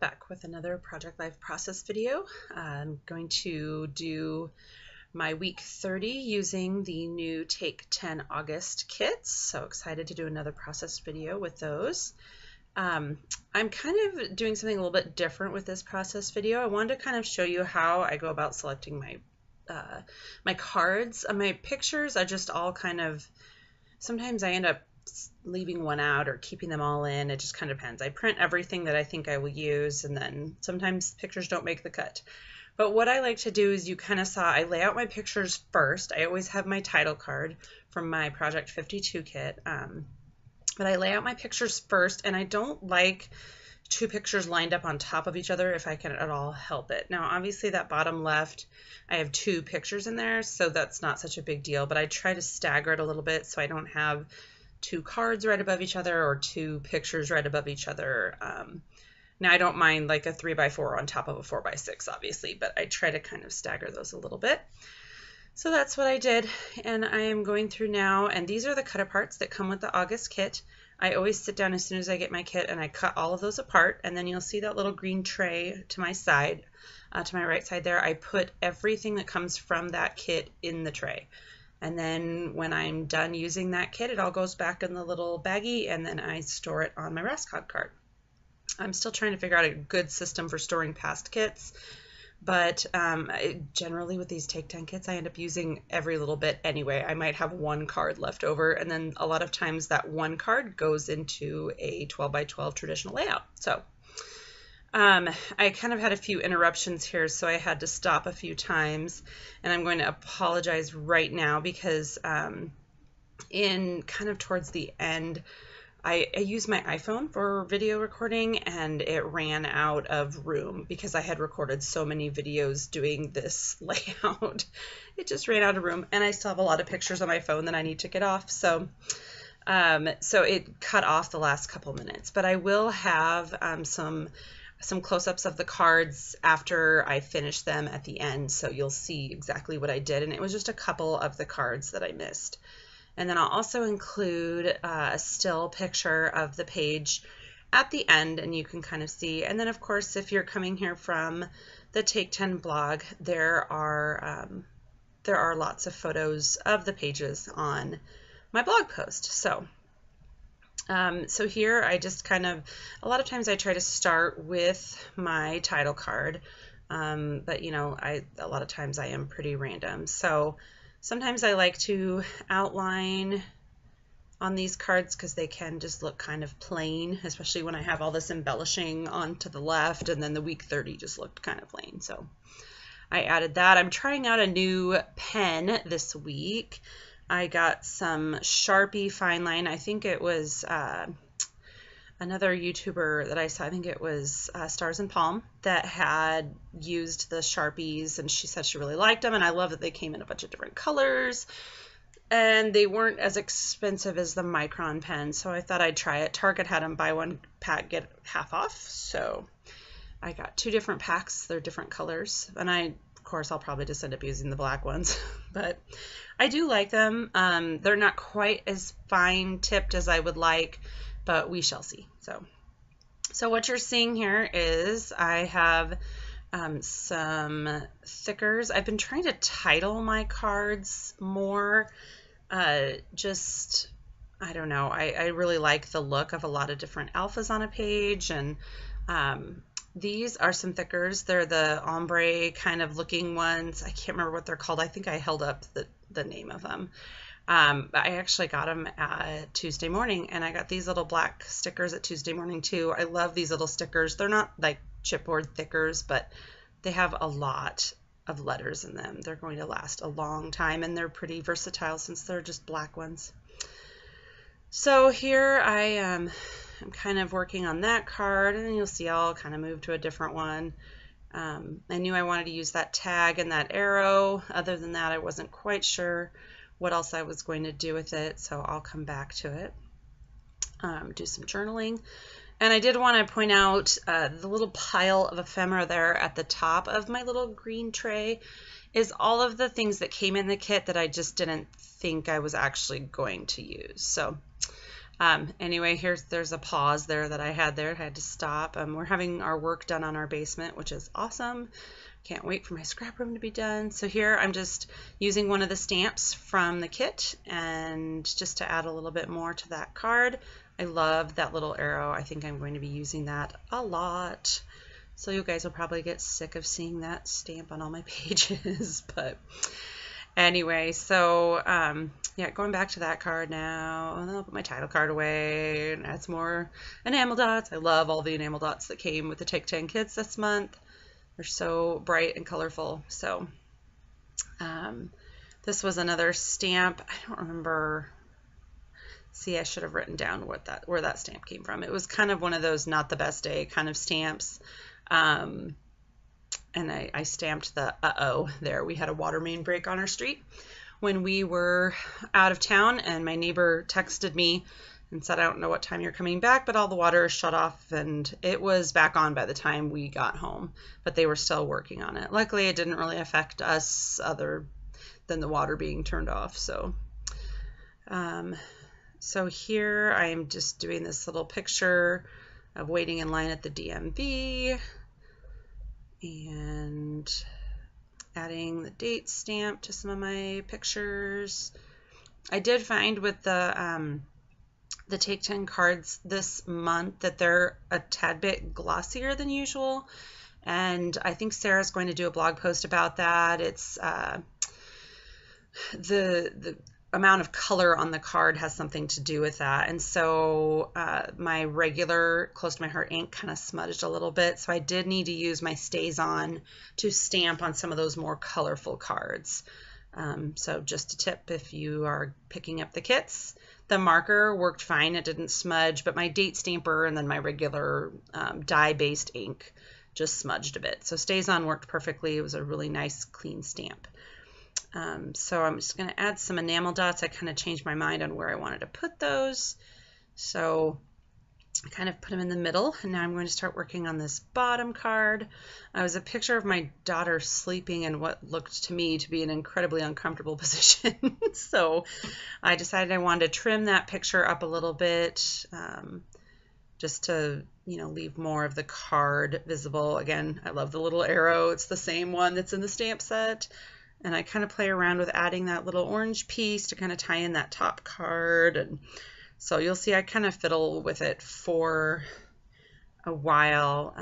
back with another Project Life process video. I'm going to do my week 30 using the new Take 10 August kits. So excited to do another process video with those. I'm kind of doing something a little bit different with this process video. I wanted to kind of show you how I go about selecting my cards. My pictures are just all kind of, sometimes I end up leaving one out or keeping them all in. It just kind of depends. I print everything that I think I will use, and then sometimes pictures don't make the cut. But what I like to do is, you kind of saw, I lay out my pictures first. I always have my title card from my Project 52 kit, but I lay out my pictures first, and I don't like two pictures lined up on top of each other if I can at all help it. Now obviously that bottom left, I have two pictures in there, so that's not such a big deal, but I try to stagger it a little bit so I don't have two cards right above each other or two pictures right above each other. Now I don't mind like a 3x4 on top of a 4x6 obviously, but I try to kind of stagger those a little bit. So that's what I did, and I am going through now, and these are the cut aparts that come with the August kit. I always sit down as soon as I get my kit and I cut all of those apart, and then you'll see that little green tray to my side, to my right side there. I put everything that comes from that kit in the tray. And then when I'm done using that kit, it all goes back in the little baggie, and then I store it on my Rascog card. I'm still trying to figure out a good system for storing past kits, but generally with these Take 10 kits, I end up using every little bit anyway. I might have one card left over, and then a lot of times that one card goes into a 12x12 traditional layout. So I kind of had a few interruptions here, so I had to stop a few times, and I'm going to apologize right now because in kind of towards the end, I used my iPhone for video recording, and it ran out of room because I had recorded so many videos doing this layout. It just ran out of room, and I still have a lot of pictures on my phone that I need to get off, so it cut off the last couple minutes. But I will have some close-ups of the cards after I finish them at the end, so you'll see exactly what I did, and it was just a couple of the cards that I missed. And then I'll also include a still picture of the page at the end, and you can kind of see. And then of course, if you're coming here from the Take 10 blog, there are lots of photos of the pages on my blog post. So here I just kind of, a lot of times I try to start with my title card, but you know, a lot of times I am pretty random. So sometimes I like to outline on these cards because they can just look kind of plain, especially when I have all this embellishing on to the left, and then the week 30 just looked kind of plain. So I added that. I'm trying out a new pen this week. I got some Sharpie fine line. I think it was another YouTuber that I saw, I think it was Stars and Palm, that had used the Sharpies, and she said she really liked them, and I love that they came in a bunch of different colors, and they weren't as expensive as the Micron pen, so I thought I'd try it. Target had them buy one pack, get half off, so I got two different packs. They're different colors, and of course, I'll probably just end up using the black ones, but I do like them. They're not quite as fine tipped as I would like, but we shall see. So what you're seeing here is I have some thickers. I've been trying to title my cards more. I don't know. I really like the look of a lot of different alphas on a page, and these are some thickers. They're the ombre kind of looking ones. I can't remember what they're called. I think I held up the name of them. I actually got them at Tuesday Morning, and I got these little black stickers at Tuesday Morning too. I love these little stickers. They're not like chipboard thickers, but they have a lot of letters in them. They're going to last a long time, and they're pretty versatile since they're just black ones. So here I'm kind of working on that card, and then you'll see I'll kind of move to a different one. I knew I wanted to use that tag and that arrow. Other than that, I wasn't quite sure what else I was going to do with it, so I'll come back to it. Do some journaling. And I did want to point out the little pile of ephemera there at the top of my little green tray is all of the things that came in the kit that I just didn't think I was actually going to use. So Anyway, there's a pause there that I had there. I had to stop. We're having our work done on our basement, which is awesome. Can't wait for my scrap room to be done. So here I'm just using one of the stamps from the kit, and just to add a little bit more to that card. I love that little arrow. I think I'm going to be using that a lot. So you guys will probably get sick of seeing that stamp on all my pages. But anyway, so yeah, going back to that card now, and then I'll put my title card away and add some more enamel dots. I love all the enamel dots that came with the Take 10 kits this month. They're so bright and colorful. So this was another stamp. I don't remember. See, I should have written down where that stamp came from. It was kind of one of those not the best day kind of stamps. And I stamped the uh-oh there. We had a water main break on our street when we were out of town, and my neighbor texted me and said, I don't know what time you're coming back, but all the water is shut off, and it was back on by the time we got home, but they were still working on it. Luckily, it didn't really affect us other than the water being turned off. So so here I am just doing this little picture of waiting in line at the DMV and adding the date stamp to some of my pictures. I did find with the Take 10 cards this month that they're a tad bit glossier than usual, and I think Sarah's going to do a blog post about that. It's the amount of color on the card has something to do with that, and so my regular close to my heart ink kind of smudged a little bit, so I did need to use my StazOn to stamp on some of those more colorful cards. So just a tip if you are picking up the kits. The marker worked fine, it didn't smudge, but my date stamper and then my regular dye-based ink just smudged a bit. So StazOn worked perfectly. It was a really nice clean stamp. So I'm just going to add some enamel dots. I kind of changed my mind on where I wanted to put those. So I kind of put them in the middle, and now I'm going to start working on this bottom card. It was a picture of my daughter sleeping in what looked to me to be an incredibly uncomfortable position. So I decided I wanted to trim that picture up a little bit, just to, leave more of the card visible. Again, I love the little arrow. It's the same one that's in the stamp set. And I kind of play around with adding that little orange piece to kind of tie in that top card. And so you'll see I kind of fiddle with it for a while,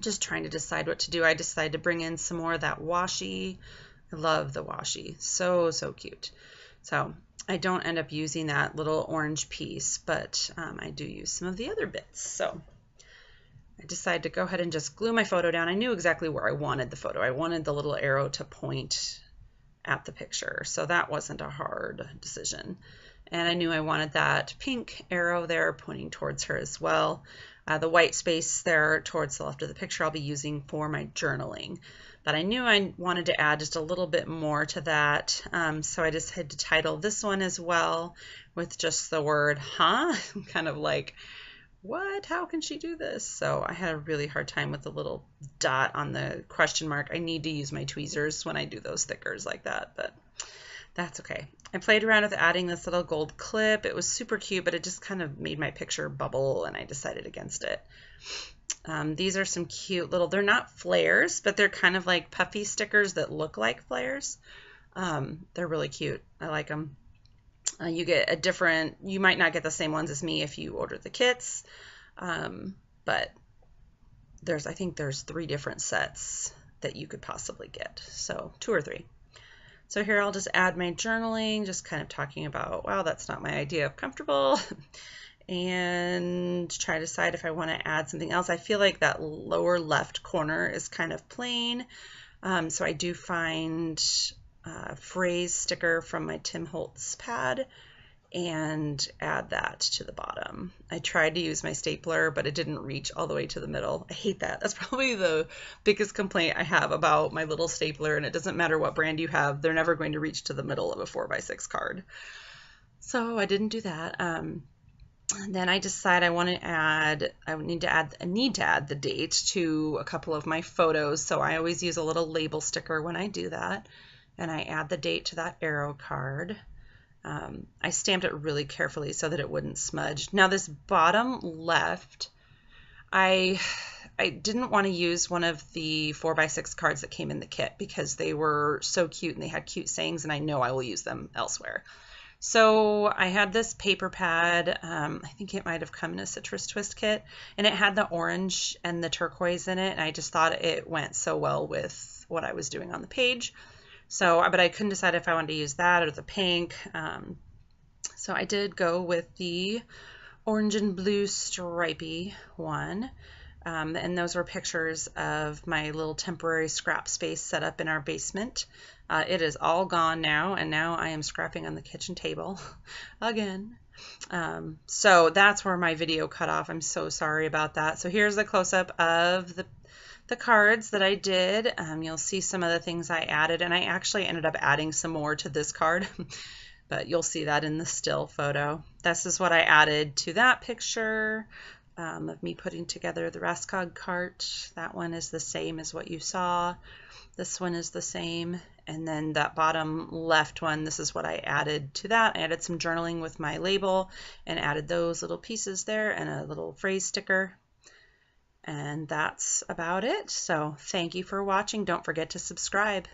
just trying to decide what to do. I decided to bring in some more of that washi. I love the washi. So, so cute. So I don't end up using that little orange piece, but I do use some of the other bits. So I decided to go ahead and just glue my photo down. I knew exactly where I wanted the photo. I wanted the little arrow to point at the picture, so that wasn't a hard decision. And I knew I wanted that pink arrow there pointing towards her as well. The white space there towards the left of the picture I'll be using for my journaling. But I knew I wanted to add just a little bit more to that, so I decided to title this one as well with just the word, huh? Kind of like, what? How can she do this? So I had a really hard time with the little dot on the question mark. I need to use my tweezers when I do those stickers like that, but that's okay. I played around with adding this little gold clip. It was super cute, but it just kind of made my picture bubble, and I decided against it. These are some cute little, they're not flares, but they're kind of like puffy stickers that look like flares. They're really cute. I like them. You get a different, you might not get the same ones as me if you order the kits, but I think there's 3 different sets that you could possibly get, so 2 or 3. So here I'll just add my journaling, just kind of talking about, wow, that's not my idea of comfortable, and try to decide if I want to add something else. I feel like that lower left corner is kind of plain, so I do find phrase sticker from my Tim Holtz pad and add that to the bottom. I tried to use my stapler, but it didn't reach all the way to the middle. I hate that. That's probably the biggest complaint I have about my little stapler, and it doesn't matter what brand you have, they're never going to reach to the middle of a 4x6 card. So I didn't do that. Then I decide I need to add the date to a couple of my photos, so I always use a little label sticker when I do that. And I add the date to that arrow card. I stamped it really carefully so that it wouldn't smudge. Now this bottom left, I didn't want to use one of the 4x6 cards that came in the kit because they were so cute and they had cute sayings, and I know I will use them elsewhere. So I had this paper pad, I think it might have come in a Citrus Twist kit, and it had the orange and the turquoise in it, and I just thought it went so well with what I was doing on the page. So, but I couldn't decide if I wanted to use that or the pink. So I did go with the orange and blue stripy one. And those were pictures of my little temporary scrap space set up in our basement. It is all gone now, and now I am scrapping on the kitchen table again. So that's where my video cut off. I'm so sorry about that. So here's the close-up of the cards that I did. You'll see some of the things I added, and I actually ended up adding some more to this card. But you'll see that in the still photo. This is what I added to that picture of me putting together the Raskog cart. That one is the same as what you saw. This one is the same. And then that bottom left one, this is what I added to that. I added some journaling with my label and added those little pieces there and a little phrase sticker. And that's about it. So thank you for watching. Don't forget to subscribe.